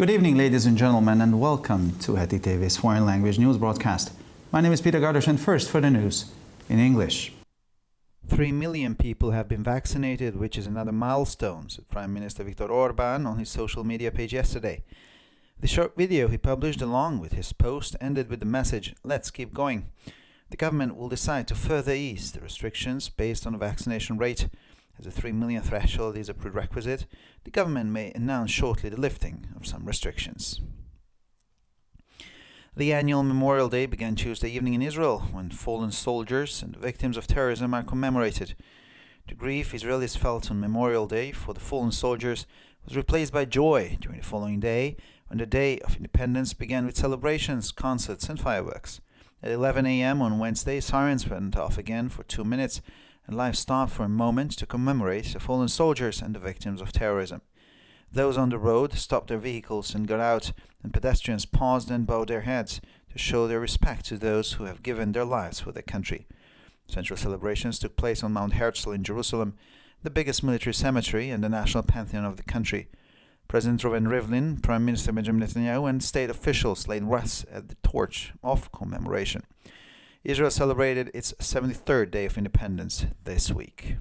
Good evening, ladies and gentlemen, and welcome to Heti TV's foreign language news broadcast. My name is Peter Gardosh, and first for the news in English. 3 million people have been vaccinated, which is another milestone, said Prime Minister Viktor Orbán on his social media page yesterday. The short video he published along with his post ended with the message, "Let's keep going." The government will decide to further ease the restrictions based on a vaccination rate. As the 3 million threshold is a prerequisite, the government may announce shortly the lifting of some restrictions. The annual Memorial Day began Tuesday evening in Israel, when fallen soldiers and victims of terrorism are commemorated. The grief Israelis felt on Memorial Day for the fallen soldiers was replaced by joy during the following day, when the Day of Independence began with celebrations, concerts and fireworks. At 11 a.m. on Wednesday, sirens went off again for 2 minutes, and life stopped for a moment to commemorate the fallen soldiers and the victims of terrorism. Those on the road stopped their vehicles and got out, and pedestrians paused and bowed their heads to show their respect to those who have given their lives for their country. Central celebrations took place on Mount Herzl in Jerusalem, the biggest military cemetery and the national pantheon of the country. President Reuven Rivlin, Prime Minister Benjamin Netanyahu, and state officials laid wreaths at the torch of commemoration. Israel celebrated its 73rd day of independence this week.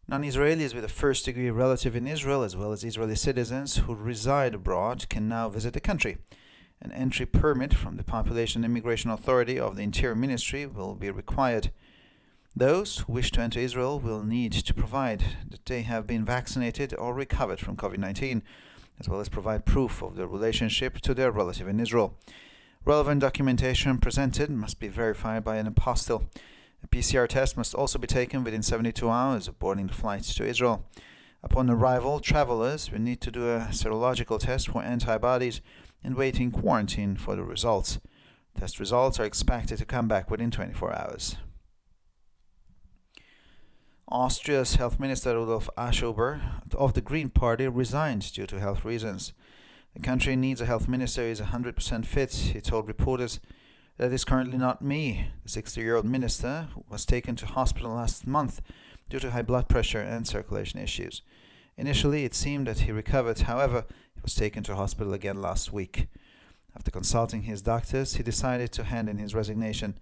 Non-Israelis with a first-degree relative in Israel, as well as Israeli citizens who reside abroad, can now visit the country. An entry permit from the Population and Immigration Authority of the Interior Ministry will be required. Those who wish to enter Israel will need to provide that they have been vaccinated or recovered from COVID-19, as well as provide proof of their relationship to their relative in Israel. Relevant documentation presented must be verified by an apostille. A PCR test must also be taken within 72 hours of boarding the flights to Israel. Upon arrival, travelers will need to do a serological test for antibodies and wait in quarantine for the results. Test results are expected to come back within 24 hours. Austria's Health Minister Rudolf Aschober of the Green Party resigned due to health reasons. The country needs a health minister who is 100% fit, he told reporters. That is currently not me. The 60-year-old minister was taken to hospital last month due to high blood pressure and circulation issues. Initially, it seemed that he recovered. However, he was taken to hospital again last week. After consulting his doctors, he decided to hand in his resignation.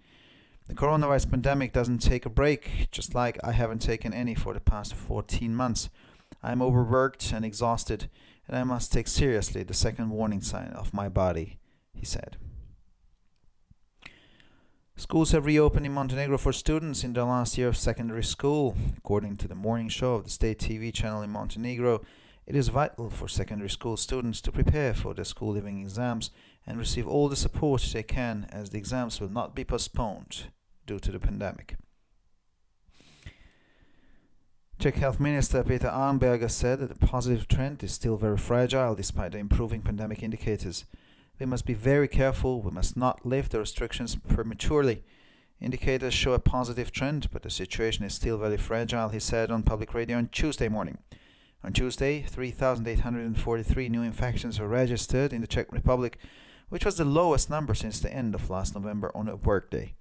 The coronavirus pandemic doesn't take a break, just like I haven't taken any for the past 14 months. I am overworked and exhausted, and I must take seriously the second warning sign of my body, he said. Schools have reopened in Montenegro for students in their last year of secondary school. According to the morning show of the state TV channel in Montenegro, it is vital for secondary school students to prepare for their school leaving exams and receive all the support they can, as the exams will not be postponed due to the pandemic. Czech Health Minister Peter Arnberger said that the positive trend is still very fragile despite the improving pandemic indicators. We must be very careful. We must not lift the restrictions prematurely. Indicators show a positive trend, but the situation is still very fragile, he said on public radio on Tuesday morning. On Tuesday, 3,843 new infections were registered in the Czech Republic, which was the lowest number since the end of last November on a workday.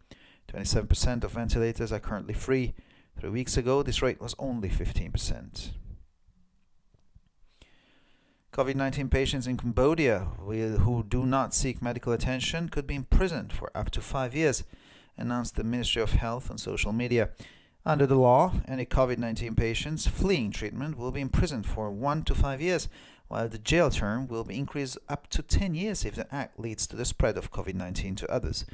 27% of ventilators are currently free. 3 weeks ago, this rate was only 15%. COVID-19 patients in Cambodia who do not seek medical attention could be imprisoned for up to 5 years, announced the Ministry of Health on social media. Under the law, any COVID-19 patients fleeing treatment will be imprisoned for 1 to 5 years, while the jail term will be increased up to 10 years if the act leads to the spread of COVID-19 to others.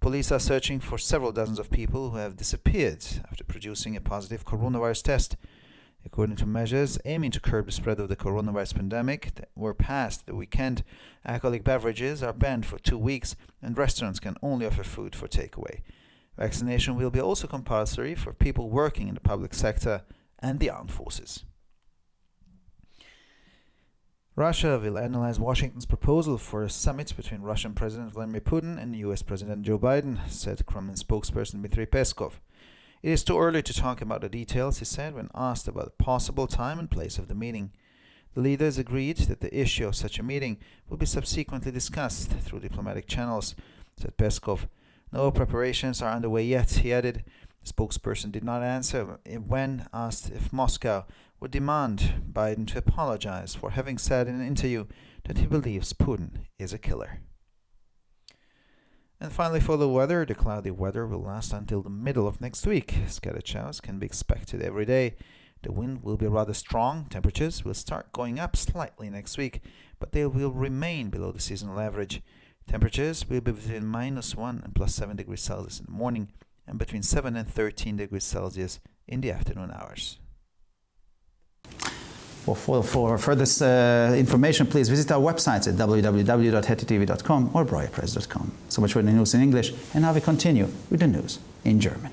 Police are searching for several dozens of people who have disappeared after producing a positive coronavirus test. According to measures aiming to curb the spread of the coronavirus pandemic that were passed the weekend, alcoholic beverages are banned for 2 weeks and restaurants can only offer food for takeaway. Vaccination will be also compulsory for people working in the public sector and the armed forces. Russia will analyze Washington's proposal for a summit between Russian President Vladimir Putin and US President Joe Biden, said Kremlin spokesperson Dmitry Peskov. It is too early to talk about the details, he said when asked about the possible time and place of the meeting. The leaders agreed that the issue of such a meeting will be subsequently discussed through diplomatic channels, said Peskov. No preparations are underway yet, he added. The spokesperson did not answer when asked if Moscow would demand Biden to apologize for having said in an interview that he believes Putin is a killer. And finally, for the weather, the cloudy weather will last until the middle of next week. Scattered showers can be expected every day. The wind will be rather strong. Temperatures will start going up slightly next week, but they will remain below the seasonal average. Temperatures will be between -1 and +7 degrees Celsius in the morning and between 7 and 13 degrees Celsius in the afternoon hours. Well, for further information, please visit our websites at www.hettytv.com or breuerpress.com. So much for the news in English, and now we continue with the news in German.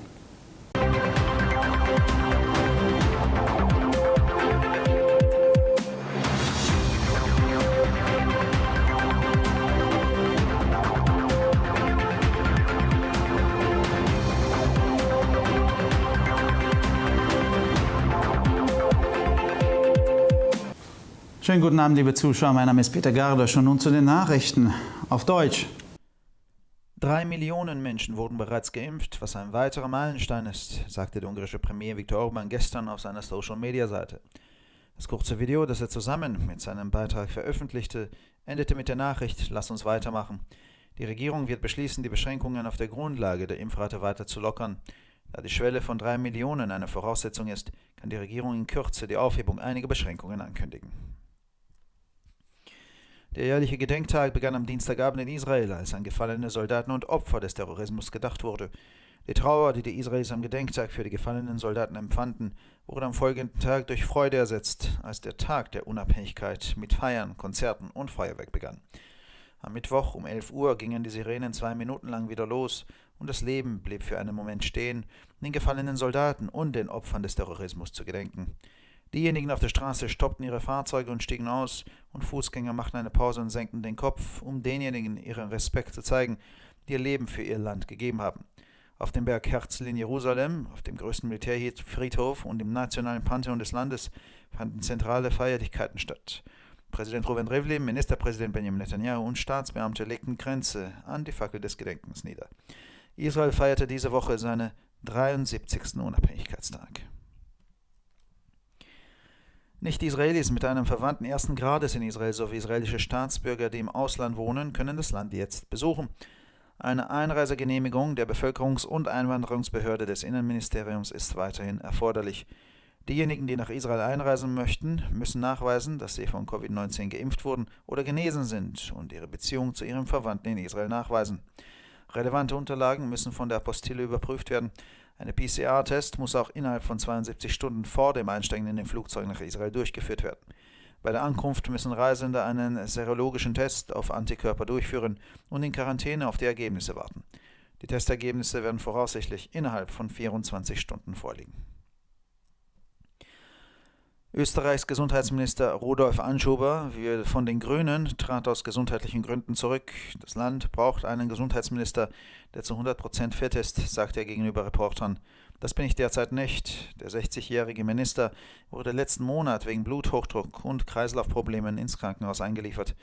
Schönen guten Abend, liebe Zuschauer. Mein Name ist Peter Gardosch und nun zu den Nachrichten auf Deutsch. 3 Millionen Menschen wurden bereits geimpft, was ein weiterer Meilenstein ist, sagte der ungarische Premier Viktor Orbán gestern auf seiner Social-Media-Seite. Das kurze Video, das er zusammen mit seinem Beitrag veröffentlichte, endete mit der Nachricht: Lass uns weitermachen. Die Regierung wird beschließen, die Beschränkungen auf der Grundlage der Impfrate weiter zu lockern. Da die Schwelle von 3 Millionen eine Voraussetzung ist, kann die Regierung in Kürze die Aufhebung einiger Beschränkungen ankündigen. Der jährliche Gedenktag begann am Dienstagabend in Israel, als an gefallene Soldaten und Opfer des Terrorismus gedacht wurde. Die Trauer, die die Israelis am Gedenktag für die gefallenen Soldaten empfanden, wurde am folgenden Tag durch Freude ersetzt, als der Tag der Unabhängigkeit mit Feiern, Konzerten und Feuerwerk begann. Am Mittwoch um 11 Uhr gingen die Sirenen 2 Minuten lang wieder los und das Leben blieb für einen Moment stehen, den gefallenen Soldaten und den Opfern des Terrorismus zu gedenken. Diejenigen auf der Straße stoppten ihre Fahrzeuge und stiegen aus, und Fußgänger machten eine Pause und senkten den Kopf, um denjenigen ihren Respekt zu zeigen, die ihr Leben für ihr Land gegeben haben. Auf dem Berg Herzl in Jerusalem, auf dem größten Militärfriedhof und im nationalen Pantheon des Landes fanden zentrale Feierlichkeiten statt. Präsident Reuven Rivlin, Ministerpräsident Benjamin Netanyahu und Staatsbeamte legten Kränze an die Fackel des Gedenkens nieder. Israel feierte diese Woche seinen 73. Unabhängigkeitstag. Nicht-Israelis mit einem Verwandten ersten Grades in Israel sowie israelische Staatsbürger, die im Ausland wohnen, können das Land jetzt besuchen. Eine Einreisegenehmigung der Bevölkerungs- und Einwanderungsbehörde des Innenministeriums ist weiterhin erforderlich. Diejenigen, die nach Israel einreisen möchten, müssen nachweisen, dass sie von Covid-19 geimpft wurden oder genesen sind und ihre Beziehung zu ihrem Verwandten in Israel nachweisen. Relevante Unterlagen müssen von der Apostille überprüft werden. Ein PCR-Test muss auch innerhalb von 72 Stunden vor dem Einsteigen in den Flugzeug nach Israel durchgeführt werden. Bei der Ankunft müssen Reisende einen serologischen Test auf Antikörper durchführen und in Quarantäne auf die Ergebnisse warten. Die Testergebnisse werden voraussichtlich innerhalb von 24 Stunden vorliegen. Österreichs Gesundheitsminister Rudolf Anschober von den Grünen trat aus gesundheitlichen Gründen zurück. Das Land braucht einen Gesundheitsminister, der zu 100% fit ist, sagte er gegenüber Reportern. Das bin ich derzeit nicht. Der 60-jährige Minister wurde letzten Monat wegen Bluthochdruck und Kreislaufproblemen ins Krankenhaus eingeliefert.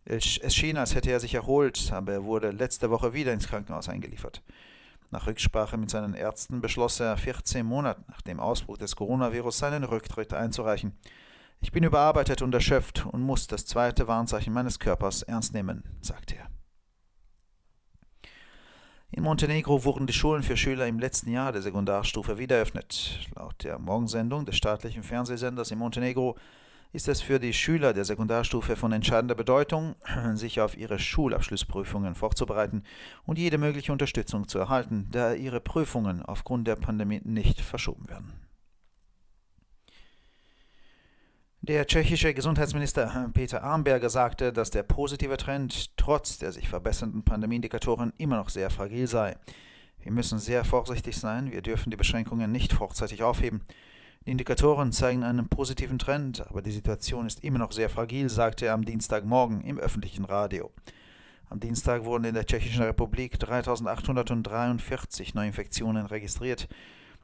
Es schien, als hätte er sich erholt, aber er wurde letzte Woche wieder ins Krankenhaus eingeliefert. Nach Rücksprache mit seinen Ärzten beschloss er, 14 Monate nach dem Ausbruch des Coronavirus seinen Rücktritt einzureichen. Ich bin überarbeitet und erschöpft und muss das zweite Warnzeichen meines Körpers ernst nehmen, sagte er. In Montenegro wurden die Schulen für Schüler im letzten Jahr der Sekundarstufe wieder eröffnet. Laut der Morgensendung des staatlichen Fernsehsenders in Montenegro ist es für die Schüler der Sekundarstufe von entscheidender Bedeutung, sich auf ihre Schulabschlussprüfungen vorzubereiten und jede mögliche Unterstützung zu erhalten, da ihre Prüfungen aufgrund der Pandemie nicht verschoben werden. Der tschechische Gesundheitsminister Peter Arnberger sagte, dass der positive Trend trotz der sich verbessernden Pandemieindikatoren immer noch sehr fragil sei. Wir müssen sehr vorsichtig sein, wir dürfen die Beschränkungen nicht vorzeitig aufheben. Die Indikatoren zeigen einen positiven Trend, aber die Situation ist immer noch sehr fragil, sagte er am Dienstagmorgen im öffentlichen Radio. Am Dienstag wurden in der Tschechischen Republik 3.843 Neuinfektionen registriert.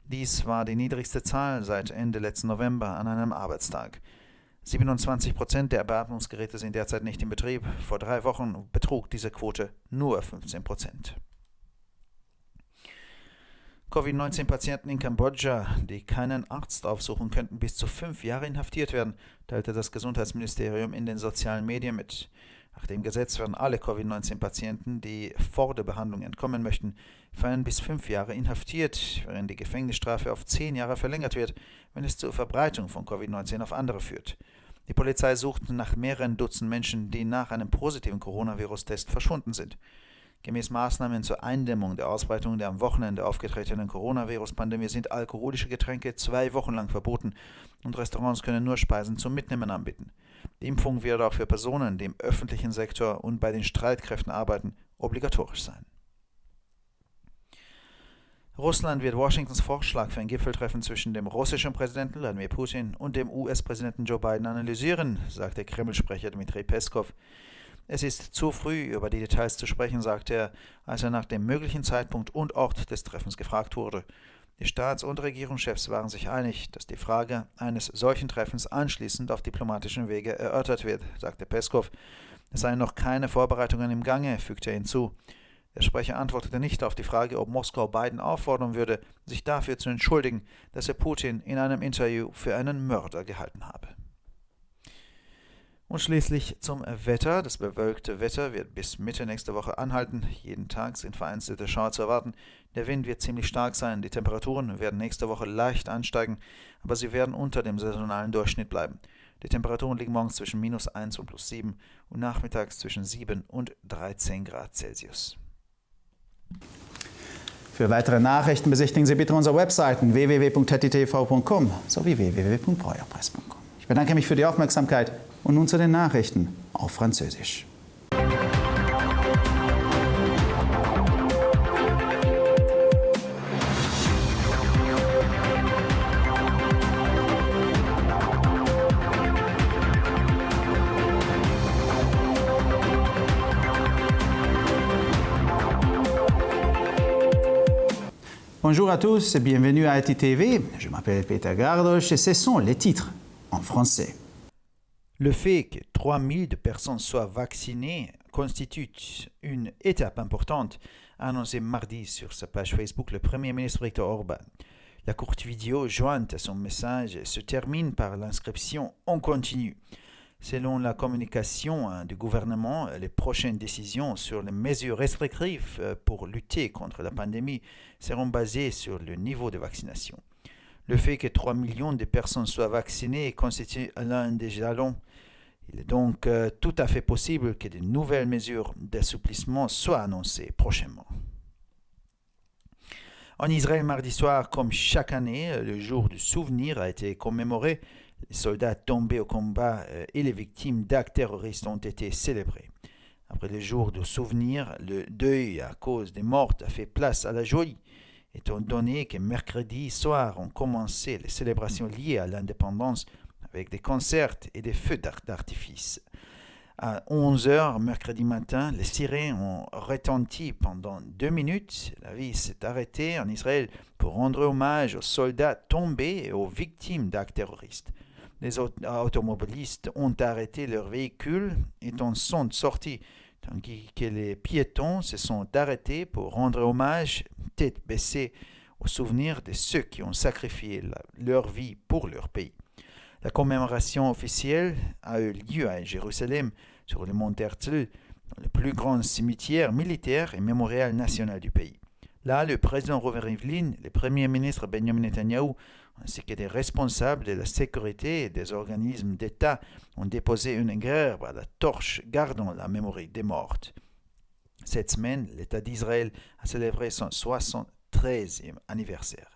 Dies war die niedrigste Zahl seit Ende letzten November an einem Arbeitstag. 27% der Beatmungsgeräte sind derzeit nicht in Betrieb. Vor 3 Wochen betrug diese Quote nur 15%. Covid-19-Patienten in Kambodscha, die keinen Arzt aufsuchen, könnten bis zu 5 Jahre inhaftiert werden, teilte das Gesundheitsministerium in den sozialen Medien mit. Nach dem Gesetz werden alle Covid-19-Patienten, die vor der Behandlung entkommen möchten, für 1 bis 5 Jahre inhaftiert, während die Gefängnisstrafe auf 10 Jahre verlängert wird, wenn es zur Verbreitung von Covid-19 auf andere führt. Die Polizei sucht nach mehreren Dutzend Menschen, die nach einem positiven Coronavirus-Test verschwunden sind. Gemäß Maßnahmen zur Eindämmung der Ausbreitung der am Wochenende aufgetretenen Coronavirus-Pandemie sind alkoholische Getränke 2 Wochen lang verboten und Restaurants können nur Speisen zum Mitnehmen anbieten. Die Impfung wird auch für Personen, die im öffentlichen Sektor und bei den Streitkräften arbeiten, obligatorisch sein. Russland wird Washingtons Vorschlag für ein Gipfeltreffen zwischen dem russischen Präsidenten Wladimir Putin und dem US-Präsidenten Joe Biden analysieren, sagte Kreml-Sprecher Dmitri Peskov. Es ist zu früh, über die Details zu sprechen, sagte er, als er nach dem möglichen Zeitpunkt und Ort des Treffens gefragt wurde. Die Staats- und Regierungschefs waren sich einig, dass die Frage eines solchen Treffens anschließend auf diplomatischen Wege erörtert wird, sagte Peskov. Es seien noch keine Vorbereitungen im Gange, fügte er hinzu. Der Sprecher antwortete nicht auf die Frage, ob Moskau Biden auffordern würde, sich dafür zu entschuldigen, dass er Putin in einem Interview für einen Mörder gehalten habe. Und schließlich zum Wetter. Das bewölkte Wetter wird bis Mitte nächster Woche anhalten. Jeden Tag sind vereinzelte Schauer zu erwarten. Der Wind wird ziemlich stark sein. Die Temperaturen werden nächste Woche leicht ansteigen, aber sie werden unter dem saisonalen Durchschnitt bleiben. Die Temperaturen liegen morgens zwischen -1 und +7 und nachmittags zwischen 7 und 13 Grad Celsius. Für weitere Nachrichten besichtigen Sie bitte unsere Webseiten www.hettitv.com sowie www.breuerpresse.com. Ich bedanke mich für die Aufmerksamkeit und nun zu den Nachrichten auf Französisch. Bonjour à tous et bienvenue à HettitV. Je m'appelle Peter Gardosch et ce sont les titres en français. Le fait que 3000 de personnes soient vaccinées constitue une étape importante, a annoncé mardi sur sa page Facebook le Premier ministre Viktor Orban. La courte vidéo jointe à son message se termine par l'inscription « On continue ». Selon la communication du gouvernement, les prochaines décisions sur les mesures restrictives pour lutter contre la pandémie seront basées sur le niveau de vaccination. Le fait que 3 millions de personnes soient vaccinées constitue l'un des jalons. Il est donc tout à fait possible que de nouvelles mesures d'assouplissement soient annoncées prochainement. En Israël, mardi soir, comme chaque année, le jour du souvenir a été commémoré. Les soldats tombés au combat et les victimes d'actes terroristes ont été célébrés. Après le jour du souvenir, le deuil à cause des morts a fait place à la joie, étant donné que mercredi soir ont commencé les célébrations liées à l'indépendance avec des concerts et des feux d'artifice. À 11h mercredi matin, les sirènes ont retenti pendant 2 minutes. La vie s'est arrêtée en Israël pour rendre hommage aux soldats tombés et aux victimes d'actes terroristes. Les automobilistes ont arrêté leurs véhicules et en sont sortis, tandis que les piétons se sont arrêtés pour rendre hommage, tête baissée, au souvenir de ceux qui ont sacrifié leur vie pour leur pays. La commémoration officielle a eu lieu à Jérusalem, sur le mont Herzl, dans le plus grand cimetière militaire et mémorial national du pays. Là, le président Reuven Rivlin, le premier ministre Benjamin Netanyahu, ainsi que des responsables de la sécurité et des organismes d'État ont déposé une gerbe à la torche gardant la mémoire des morts. Cette semaine, l'État d'Israël a célébré son 73e anniversaire.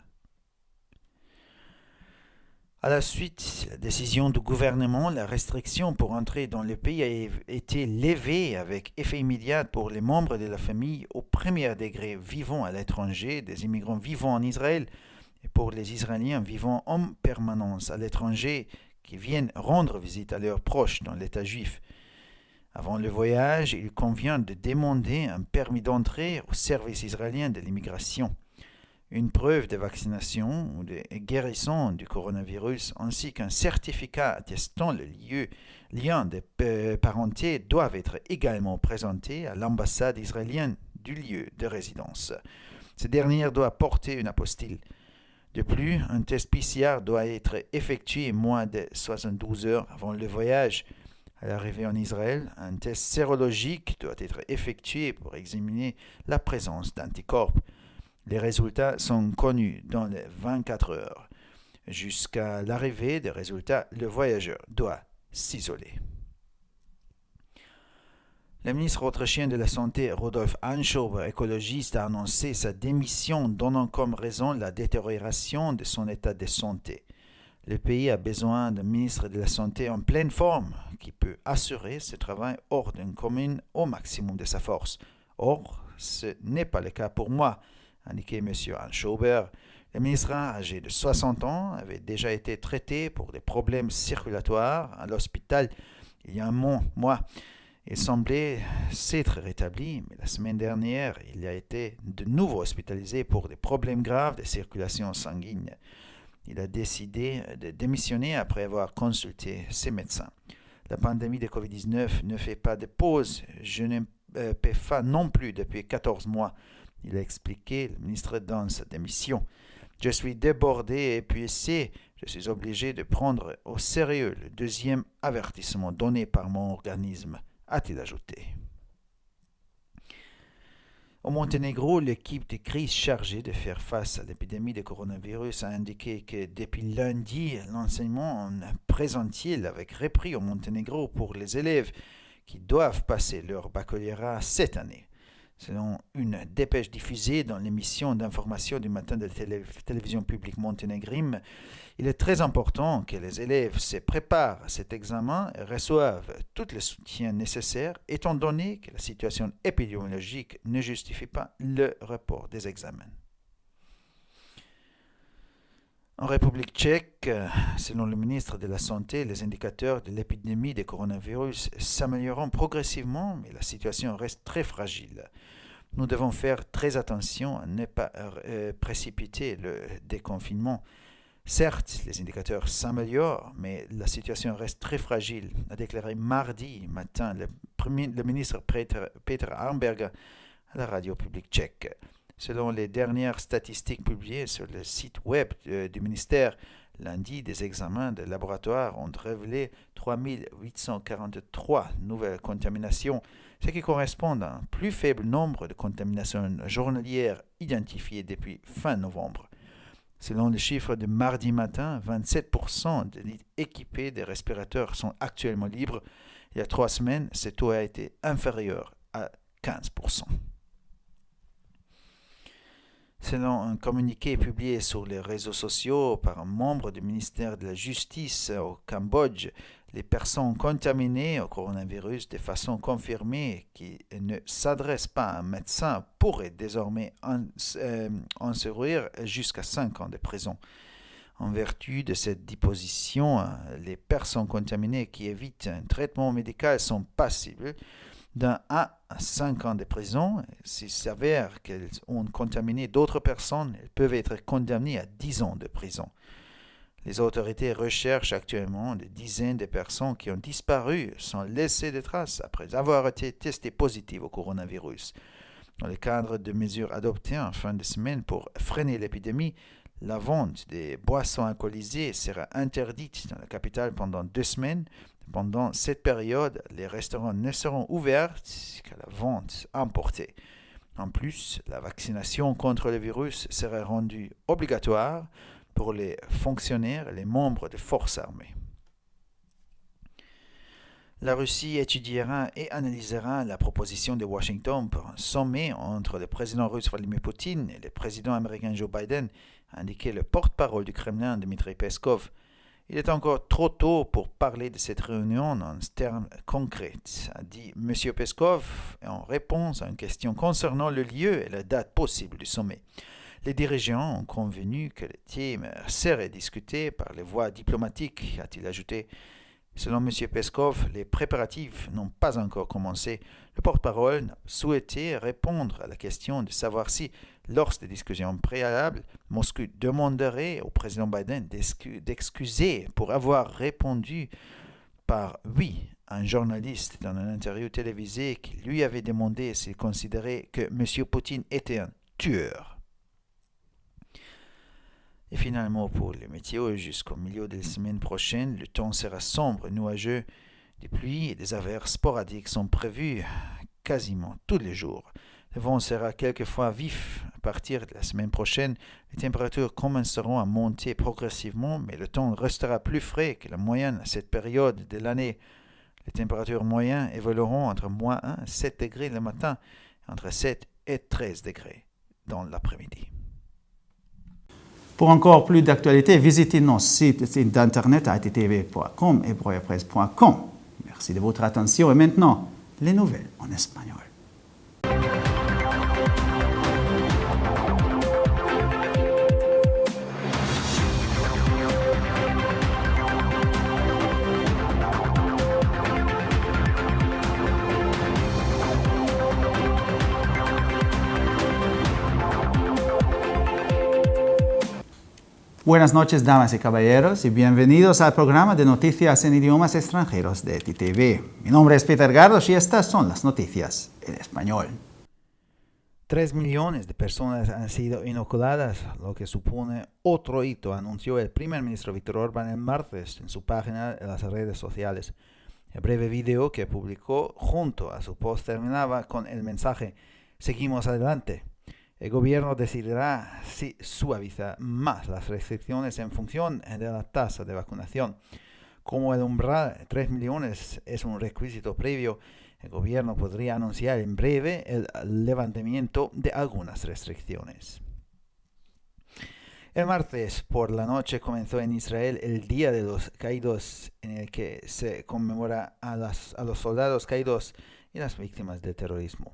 À la suite, la décision du gouvernement, la restriction pour entrer dans le pays a été levée avec effet immédiat pour les membres de la famille au premier degré vivant à l'étranger, des immigrants vivant en Israël, et pour les Israéliens vivant en permanence à l'étranger qui viennent rendre visite à leurs proches dans l'État juif. Avant le voyage, il convient de demander un permis d'entrée au service israélien de l'immigration, une preuve de vaccination ou de guérison du coronavirus ainsi qu'un certificat attestant le lien de parenté doivent être également présentés à l'ambassade israélienne du lieu de résidence. Ce dernier doit porter une apostille. De plus, un test PCR doit être effectué moins de 72 heures avant le voyage. À l'arrivée en Israël, un test sérologique doit être effectué pour examiner la présence d'anticorps. Les résultats sont connus dans les 24 heures. Jusqu'à l'arrivée des résultats, le voyageur doit s'isoler. Le ministre autrichien de la Santé, Rudolf Anschober, écologiste, a annoncé sa démission, donnant comme raison la détérioration de son état de santé. Le pays a besoin d'un ministre de la Santé en pleine forme, qui peut assurer ce travail hors d'une commune au maximum de sa force. Or, ce n'est pas le cas pour moi, a indiqué M. Anschober. Le ministre âgé de 60 ans avait déjà été traité pour des problèmes circulatoires à l'hôpital il y a un mois. Il semblait s'être rétabli, mais la semaine dernière, il a été de nouveau hospitalisé pour des problèmes graves de circulation sanguine. Il a décidé de démissionner après avoir consulté ses médecins. La pandémie de Covid-19 ne fait pas de pause. Je ne paie pas non plus depuis 14 mois. Il a expliqué, le ministre, dans sa démission. Je suis débordé et épuisé. Je suis obligé de prendre au sérieux le deuxième avertissement donné par mon organisme, a-t-il ajouté. Au Monténégro, l'équipe de crise chargée de faire face à l'épidémie de coronavirus a indiqué que depuis lundi, l'enseignement en présentiel avait repris au Monténégro pour les élèves qui doivent passer leur baccalauréat cette année. Selon une dépêche diffusée dans l'émission d'information du matin de la télévision publique monténégrine, il est très important que les élèves se préparent à cet examen et reçoivent tout le soutien nécessaire, étant donné que la situation épidémiologique ne justifie pas le report des examens. En République tchèque, selon le ministre de la Santé, les indicateurs de l'épidémie de coronavirus s'amélioreront progressivement, mais la situation reste très fragile. Nous devons faire très attention à ne pas précipiter le déconfinement. Certes, les indicateurs s'améliorent, mais la situation reste très fragile, a déclaré mardi matin le ministre Peter Arnberg à la radio publique tchèque. Selon les dernières statistiques publiées sur le site web du ministère, lundi, des examens de laboratoire ont révélé 3843 nouvelles contaminations, ce qui correspond à un plus faible nombre de contaminations journalières identifiées depuis fin novembre. Selon les chiffres de mardi matin, 27% des lits équipés de respirateurs sont actuellement libres. Il y a 3 semaines, ce taux a été inférieur à 15%. Selon un communiqué publié sur les réseaux sociaux par un membre du ministère de la Justice au Cambodge, les personnes contaminées au coronavirus de façon confirmée qui ne s'adressent pas à un médecin pourraient désormais encourir jusqu'à 5 ans de prison. En vertu de cette disposition, les personnes contaminées qui évitent un traitement médical sont passibles d'1 à 5 ans de prison. S'il s'avère qu'elles ont contaminé d'autres personnes, elles peuvent être condamnées à 10 ans de prison. Les autorités recherchent actuellement des dizaines de personnes qui ont disparu sans laisser de traces après avoir été testées positives au coronavirus. Dans le cadre de mesures adoptées en fin de semaine pour freiner l'épidémie, la vente des boissons alcoolisées sera interdite dans la capitale pendant 2 semaines. Pendant cette période, les restaurants ne seront ouverts qu'à la vente importée. En plus, la vaccination contre le virus sera rendue obligatoire pour les fonctionnaires et les membres des forces armées. La Russie étudiera et analysera la proposition de Washington pour un sommet entre le président russe Vladimir Poutine et le président américain Joe Biden, a indiqué le porte-parole du Kremlin Dmitry Peskov. Il est encore trop tôt pour parler de cette réunion en termes concrets, a dit M. Peskov en réponse à une question concernant le lieu et la date possible du sommet. Les dirigeants ont convenu que le thème serait discuté par les voies diplomatiques, a-t-il ajouté. Selon M. Peskov, les préparatifs n'ont pas encore commencé. Le porte-parole n'a souhaité répondre à la question de savoir si, lors des discussions préalables, Moscou demanderait au président Biden d'excuser pour avoir répondu par oui à un journaliste dans une interview télévisée qui lui avait demandé s'il considérait que M. Poutine était un tueur. Et finalement, pour les météos, jusqu'au milieu de la semaine prochaine, le temps sera sombre et nuageux. Des pluies et des averses sporadiques sont prévues quasiment tous les jours. Le vent sera quelquefois vif. À partir de la semaine prochaine, les températures commenceront à monter progressivement, mais le temps restera plus frais que la moyenne à cette période de l'année. Les températures moyennes évolueront entre moins 1 et 7 degrés le matin et entre 7 et 13 degrés dans l'après-midi. Pour encore plus d'actualités, visitez nos sites internet attv.com et broyapresse.com. Merci de votre attention et maintenant, les nouvelles en espagnol. Buenas noches, damas y caballeros, y bienvenidos al programa de noticias en idiomas extranjeros de TTV. Mi nombre es Peter Gardos y estas son las noticias en español. 3 millones de personas han sido inoculadas, lo que supone otro hito, anunció el primer ministro Viktor Orbán el martes en su página en las redes sociales. El breve video que publicó junto a su post terminaba con el mensaje «Seguimos adelante». El gobierno decidirá si suaviza más las restricciones en función de la tasa de vacunación. Como el umbral de 3 millones es un requisito previo, el gobierno podría anunciar en breve el levantamiento de algunas restricciones. El martes por la noche comenzó en Israel el Día de los Caídos, en el que se conmemora a los soldados caídos y las víctimas del terrorismo.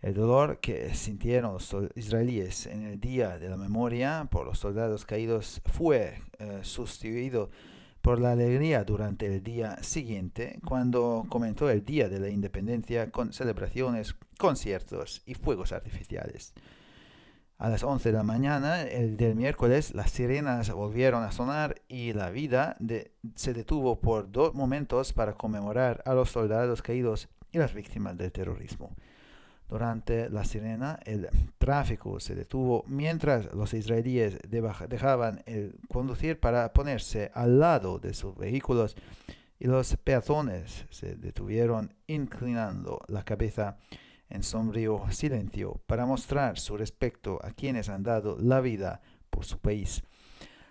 El dolor que sintieron los israelíes en el Día de la Memoria por los soldados caídos fue sustituido por la alegría durante el día siguiente, cuando comenzó el Día de la Independencia con celebraciones, conciertos y fuegos artificiales. A las 11 de la mañana del miércoles, las sirenas volvieron a sonar y la vida se detuvo por 2 momentos para conmemorar a los soldados caídos y las víctimas del terrorismo. Durante la sirena, el tráfico se detuvo mientras los israelíes dejaban el conducir para ponerse al lado de sus vehículos y los peatones se detuvieron inclinando la cabeza en sombrío silencio para mostrar su respeto a quienes han dado la vida por su país.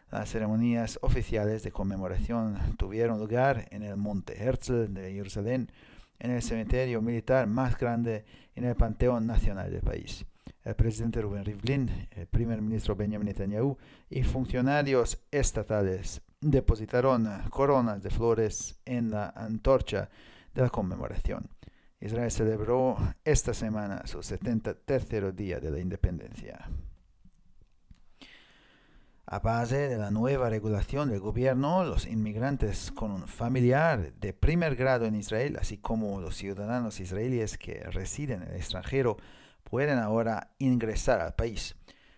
Las ceremonias oficiales de conmemoración tuvieron lugar en el Monte Herzl de Jerusalén, en el cementerio militar más grande en el Panteón Nacional del país. El presidente Reuven Rivlin, el primer ministro Benjamin Netanyahu y funcionarios estatales depositaron coronas de flores en la antorcha de la conmemoración. Israel celebró esta semana su 73º día de la independencia. A base de la nueva regulación del gobierno, los inmigrantes con un familiar de primer grado en Israel, así como los ciudadanos israelíes que residen en el extranjero, pueden ahora ingresar al país.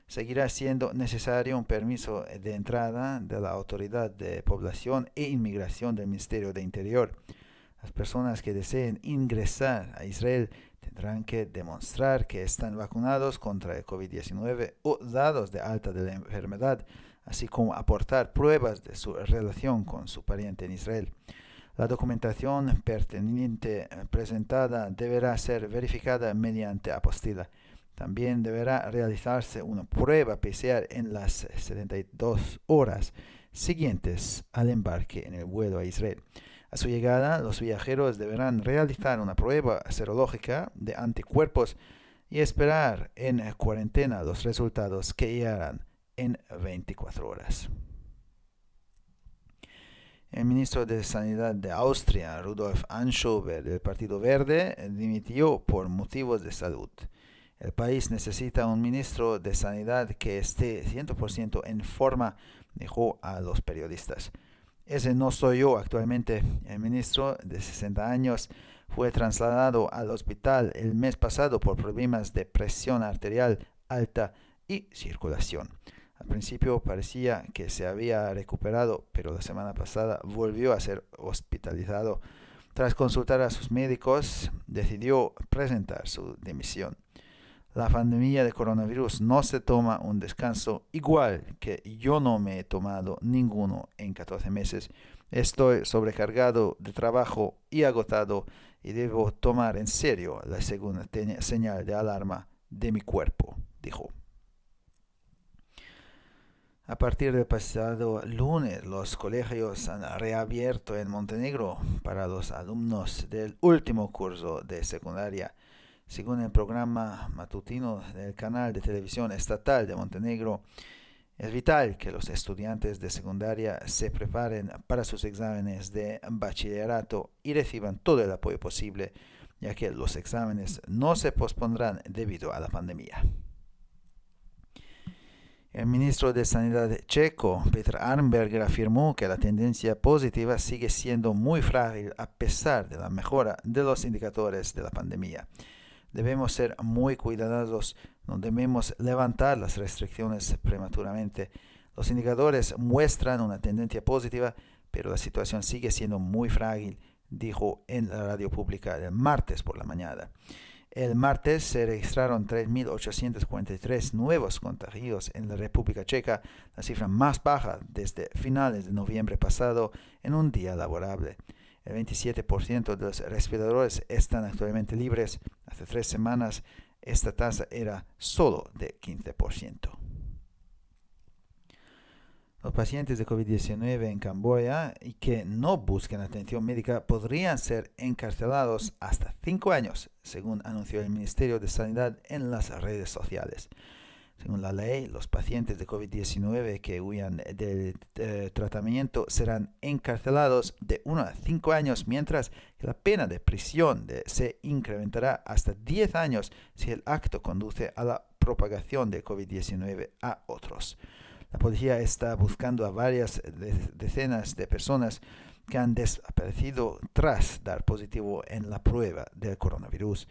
Seguirá siendo necesario un permiso de entrada de la Autoridad de Población e Inmigración del Ministerio de Interior. Las personas que deseen ingresar a Israel tendrán que demostrar que están vacunados contra el COVID-19 o dados de alta de la enfermedad, así como aportar pruebas de su relación con su pariente en Israel. La documentación pertinente presentada deberá ser verificada mediante apostila. También deberá realizarse una prueba PCR en las 72 horas siguientes al embarque en el vuelo a Israel. A su llegada, los viajeros deberán realizar una prueba serológica de anticuerpos y esperar en cuarentena los resultados que llegarán en 24 horas. El ministro de Sanidad de Austria, Rudolf Anschober, del Partido Verde, dimitió por motivos de salud. El país necesita un ministro de Sanidad que esté 100% en forma, dijo a los periodistas. Ese no soy yo actualmente. El ministro de 60 años fue trasladado al hospital el mes pasado por problemas de presión arterial alta y circulación. Al principio parecía que se había recuperado, pero la semana pasada volvió a ser hospitalizado. Tras consultar a sus médicos, decidió presentar su dimisión. La pandemia de coronavirus no se toma un descanso igual que yo no me he tomado ninguno en 14 meses. Estoy sobrecargado de trabajo y agotado y debo tomar en serio la segunda señal de alarma de mi cuerpo, dijo. A partir del pasado lunes, los colegios han reabierto en Montenegro para los alumnos del último curso de secundaria. Según el programa matutino del canal de televisión estatal de Montenegro, es vital que los estudiantes de secundaria se preparen para sus exámenes de bachillerato y reciban todo el apoyo posible, ya que los exámenes no se pospondrán debido a la pandemia. El ministro de Sanidad checo, Petr Arenberger, afirmó que la tendencia positiva sigue siendo muy frágil a pesar de la mejora de los indicadores de la pandemia. Debemos ser muy cuidadosos, no debemos levantar las restricciones prematuramente. Los indicadores muestran una tendencia positiva, pero la situación sigue siendo muy frágil, dijo en la radio pública el martes por la mañana. El martes se registraron 3.843 nuevos contagios en la República Checa, la cifra más baja desde finales de noviembre pasado en un día laborable. El 27% de los respiradores están actualmente libres. Hace 3 semanas esta tasa era solo de 15%. Los pacientes de COVID-19 en Camboya y que no busquen atención médica podrían ser encarcelados hasta 5 años, según anunció el Ministerio de Sanidad en las redes sociales. Según la ley, los pacientes de COVID-19 que huyan del tratamiento serán encarcelados de 1 a 5 años, mientras que la pena de prisión se incrementará hasta 10 años si el acto conduce a la propagación de COVID-19 a otros. La policía está buscando a varias decenas de personas que han desaparecido tras dar positivo en la prueba del coronavirus.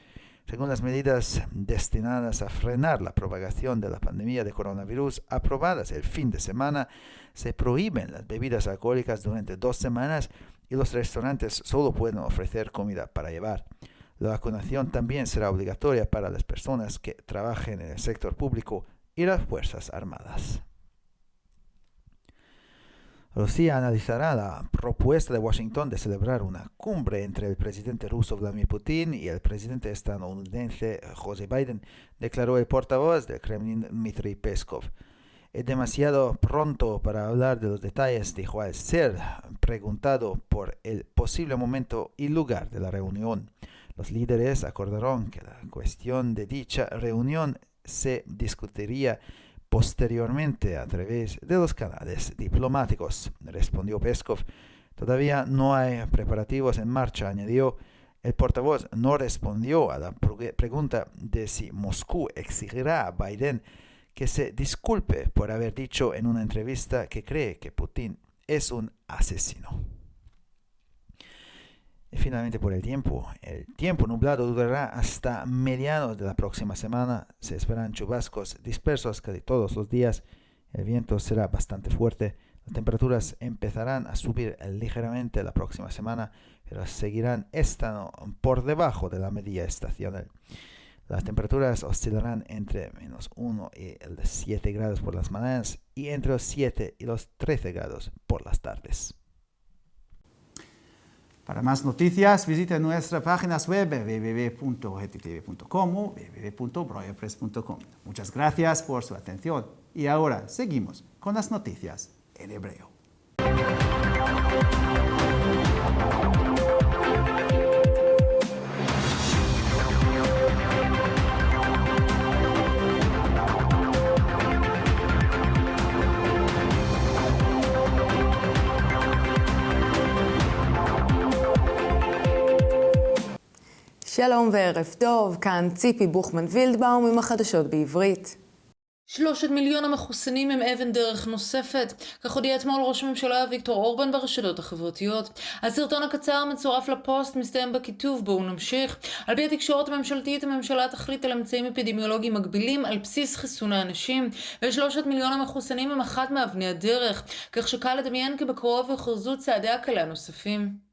Según las medidas destinadas a frenar la propagación de la pandemia de coronavirus aprobadas el fin de semana, se prohíben las bebidas alcohólicas durante 2 semanas y los restaurantes solo pueden ofrecer comida para llevar. La vacunación también será obligatoria para las personas que trabajen en el sector público y las Fuerzas Armadas. Rusia analizará la propuesta de Washington de celebrar una cumbre entre el presidente ruso Vladimir Putin y el presidente estadounidense Joe Biden, declaró el portavoz del Kremlin Dmitry Peskov. Es demasiado pronto para hablar de los detalles, dijo al ser preguntado por el posible momento y lugar de la reunión. Los líderes acordaron que la cuestión de dicha reunión se discutiría posteriormente a través de los canales diplomáticos, respondió Peskov. Todavía no hay preparativos en marcha, añadió. El portavoz no respondió a la pregunta de si Moscú exigirá a Biden que se disculpe por haber dicho en una entrevista que cree que Putin es un asesino. Y finalmente por el tiempo nublado durará hasta mediados de la próxima semana. Se esperan chubascos dispersos casi todos los días. El viento será bastante fuerte. Las temperaturas empezarán a subir ligeramente la próxima semana, pero seguirán estando por debajo de la media estacional. Las temperaturas oscilarán entre -1 y 7 grados por las mañanas y entre los 7 y los 13 grados por las tardes. Para más noticias, visite nuestras páginas web www.ttv.com o www.breuerpress.com. Muchas gracias por su atención y ahora seguimos con las noticias en hebreo. שלום וערב טוב, כאן ציפי בוכמן וילדבאום עם החדשות בעברית. 3 מיליון המחוסנים הם אבן דרך נוספת, כך הודיע אתמול ראש הממשלה ויקטור אורבן ברשתות החברתיות. הסרטון הקצר המצורף לפוסט מסתיים בכיתוב בואו נמשיך. על פי התקשורת הממשלתית, הממשלה תחליט על אמצעים אפידמיולוגיים מקבילים על בסיס חיסון האנשים, ו3 מיליון המחוסנים הם אחת מאבני הדרך, כך שקל לדמיין כי בקרוב יוכרזו צעדי הקלה נוספים.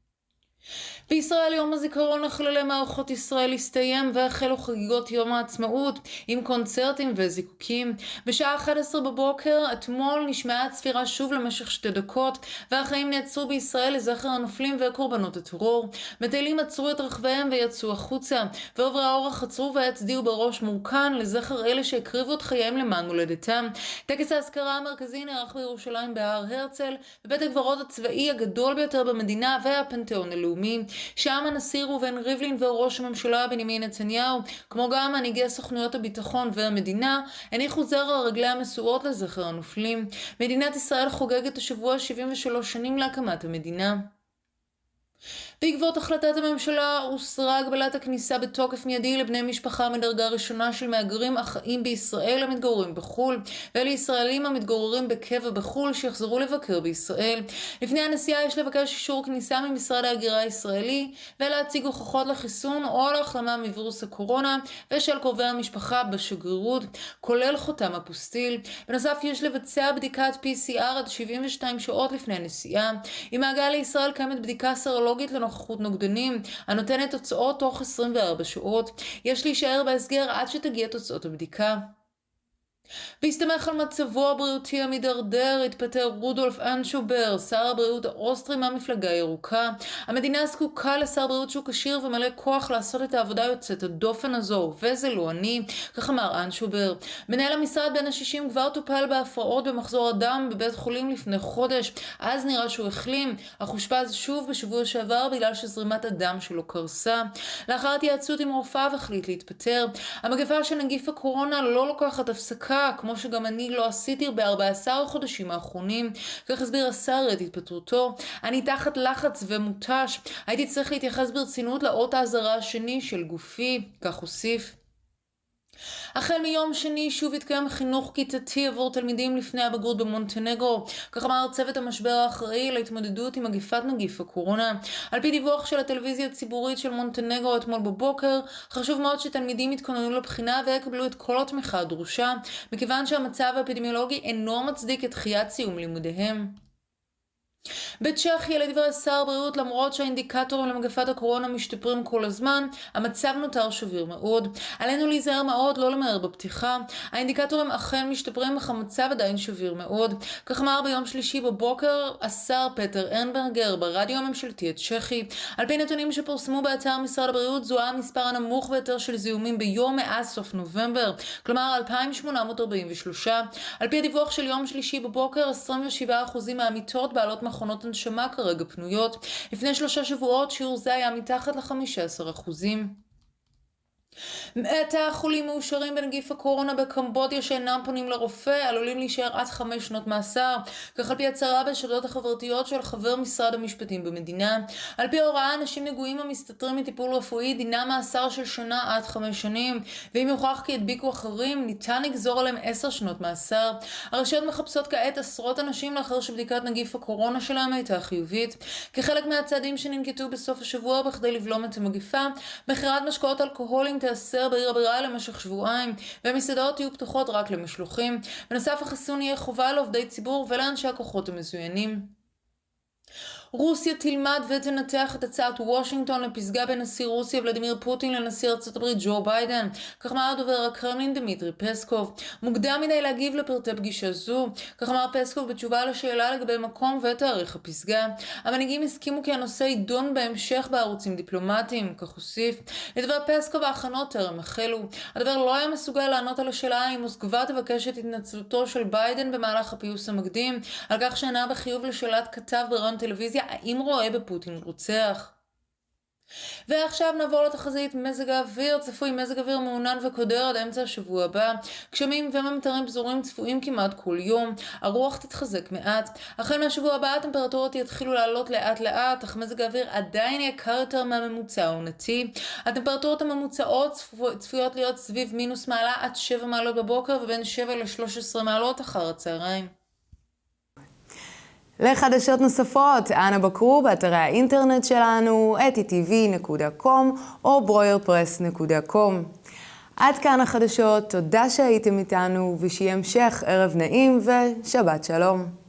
בישראל יום הזיכרון לחללי מערכות ישראל הסתיים והחלו חגיגות יום העצמאות עם קונצרטים וזיקוקים. בשעה 11 בבוקר אתמול נשמעה הצפירה שוב למשך 2 דקות והחיים נעצרו בישראל לזכר הנופלים וקורבנות הטרור. מטיילים עצרו את רכביהם ויצאו החוצה, ועוברי האורח עצרו והצדיעו בראש מורכן לזכר אלה שהקריבו את חייהם למען מולדתם. טקס האזכרה המרכזי נערך בירושלים בהר הרצל, בבית הקברות הצבאי הגדול ביותר במדינה והפנתיאון הלאומי. שם הנשיא ראובן ריבלין וראש הממשלה בנימין נתניהו, כמו גם מנהיגי סוכנויות הביטחון והמדינה, הניחו זר הרגלי המסורות לזכר הנופלים. מדינת ישראל חוגגת השבוע 73 שנים להקמת המדינה. בעקבות החלטת הממשלה הוסרה הגבלת הכניסה בתוקף מיידי לבני משפחה מדרגה ראשונה של מהגרים החיים בישראל המתגוררים בחו"ל, ולישראלים המתגוררים בקבע בחו"ל שיחזרו לבקר בישראל. לפני הנסיעה יש לבקש אישור כניסה ממשרד ההגירה הישראלי ולהציג הוכחות לחיסון או להחלמה מווירוס הקורונה ושל קרובי המשפחה בשגרירות, כולל חותם אפוסטיל. בנוסף יש לבצע בדיקת PCR עד 72 שעות לפני הנסיעה. אם ההגעה לישראל קיימת בדיקה סרולוגית לנוכחות נוגדנים, הנותנת תוצאות תוך 24 שעות. יש להישאר בהסגר עד שתגיע תוצאות הבדיקה. בהסתמך על מצבו הבריאותי המדרדר, התפטר רודולף אנשובר, שר הבריאות האוסטרי מהמפלגה הירוקה. המדינה זקוקה לשר בריאות שהוא כשיר ומלא כוח לעשות את העבודה יוצאת הדופן הזו, וזה לא אני, כך אמר אנשובר. מנהל המשרד בן ה-60 כבר טופל בהפרעות במחזור הדם בבית חולים לפני חודש, אז נראה שהוא החלים, אך אושפז שוב בשבוע שעבר בגלל שזרימת הדם שלו קרסה. לאחר התייעצות עם רופאיו החליט להתפטר. המגפה של נגיף הקורונה לא לוקחת הפסקה, כמו שגם אני לא עשיתי ב14 החודשים האחרונים. כך הסביר השר את התפטרותו. אני תחת לחץ ומותש. הייתי צריך להתייחס ברצינות לאות האזהרה השני של גופי, כך הוסיף. החל מיום שני שוב התקיים חינוך כיתתי עבור תלמידים לפני הבגרות במונטנגרו, כך אמר צוות המשבר האחראי להתמודדות עם מגפת נגיף הקורונה. על פי דיווח של הטלוויזיה הציבורית של מונטנגרו אתמול בבוקר, חשוב מאוד שתלמידים יתכוננו לבחינה ויקבלו את כל התמיכה הדרושה, מכיוון שהמצב האפידמיולוגי אינו מצדיק את דחיית סיום לימודיהם. בצ'כיה, לדברי שר הבריאות, למרות שהאינדיקטורים למגפת הקורונה משתפרים כל הזמן, המצב נותר שביר מאוד. עלינו להיזהר מאוד, לא למהר בפתיחה. האינדיקטורים אכן משתפרים, אך המצב עדיין שביר מאוד. כך אמר ביום שלישי בבוקר השר פטר ארנברגר ברדיו הממשלתי הצ'כי. על פי נתונים שפורסמו באתר משרד הבריאות, זוהה המספר הנמוך ביותר של זיהומים ביום מאז סוף נובמבר, כלומר 2,843. על פי הדיווח של יום שלישי בבוקר, 27% מהמיטות בעלות מכונות הנשמה כרגע פנויות. לפני 3 שבועות שיעור זה היה מתחת ל-15%. מעט החולים מאושרים בנגיף הקורונה בקמבודיה שאינם פונים לרופא עלולים להישאר עד 5 שנות מאסר, כך על פי הצהרה בשדות החברתיות של חבר משרד המשפטים במדינה. על פי ההוראה, אנשים נגועים המסתתרים מטיפול רפואי דינם מאסר של 1 שנה עד 5 שנים, ואם יוכח כי הדביקו אחרים ניתן לגזור עליהם 10 שנות מאסר. הרשויות מחפשות כעת עשרות אנשים לאחר שבדיקת נגיף הקורונה שלהם הייתה חיובית. כחלק מהצעדים שננקטו בסוף השבוע בכדי לבלום את המגפה, מכירת משקאות אלכוהוליים תיאסר בעיר הבירה למשך 2 שבועות, ומסעדות יהיו פתוחות רק למשלוחים. בנוסף, החיסון יהיה חובה לעובדי ציבור ולאנשי הכוחות המזוינים. רוסיה תלמד ותנתח את הצעת וושינגטון לפסגה בין נשיא רוסיה ולדימיר פוטין לנשיא ארצות הברית ג'ו ביידן, כך אמר דובר הקרמלין דמיטרי פסקוב. מוקדם מדי להגיב לפרטי פגישה זו, כך אמר פסקוב בתשובה לשאלה לגבי מקום ותאריך הפסגה. המנהיגים הסכימו כי הנושא יידון בהמשך בערוצים דיפלומטיים, כך הוסיף. לדבר פסקוב, ההכנות טרם החלו. הדובר לא היה מסוגל לענות על השאלה אם מוסקבה תבקש את התנצלותו של ביידן במהלך הפיוס המקדים, על כך שענה בחיוב לשאלת כתב ברעיון טלוויזיה האם רואה בפוטין רוצח. ועכשיו נעבור לתחזית מזג האוויר. צפוי מזג אוויר מעונן וקודר עד אמצע השבוע הבא. גשמים וממטרים פזורים צפויים כמעט כל יום. הרוח תתחזק מעט. החל מהשבוע הבא הטמפרטורות יתחילו לעלות לאט לאט, אך מזג האוויר עדיין יקר יותר מהממוצע העונתי. הטמפרטורות הממוצעות צפויות להיות סביב מינוס מעלה עד 7 מעלות בבוקר ובין 7 ל-13 מעלות אחר הצהריים. לחדשות נוספות, אנא בקרו באתרי האינטרנט שלנו, etitv.com או broyerpress.com. עד כאן החדשות, תודה שהייתם איתנו ושיהיה המשך ערב נעים ושבת שלום.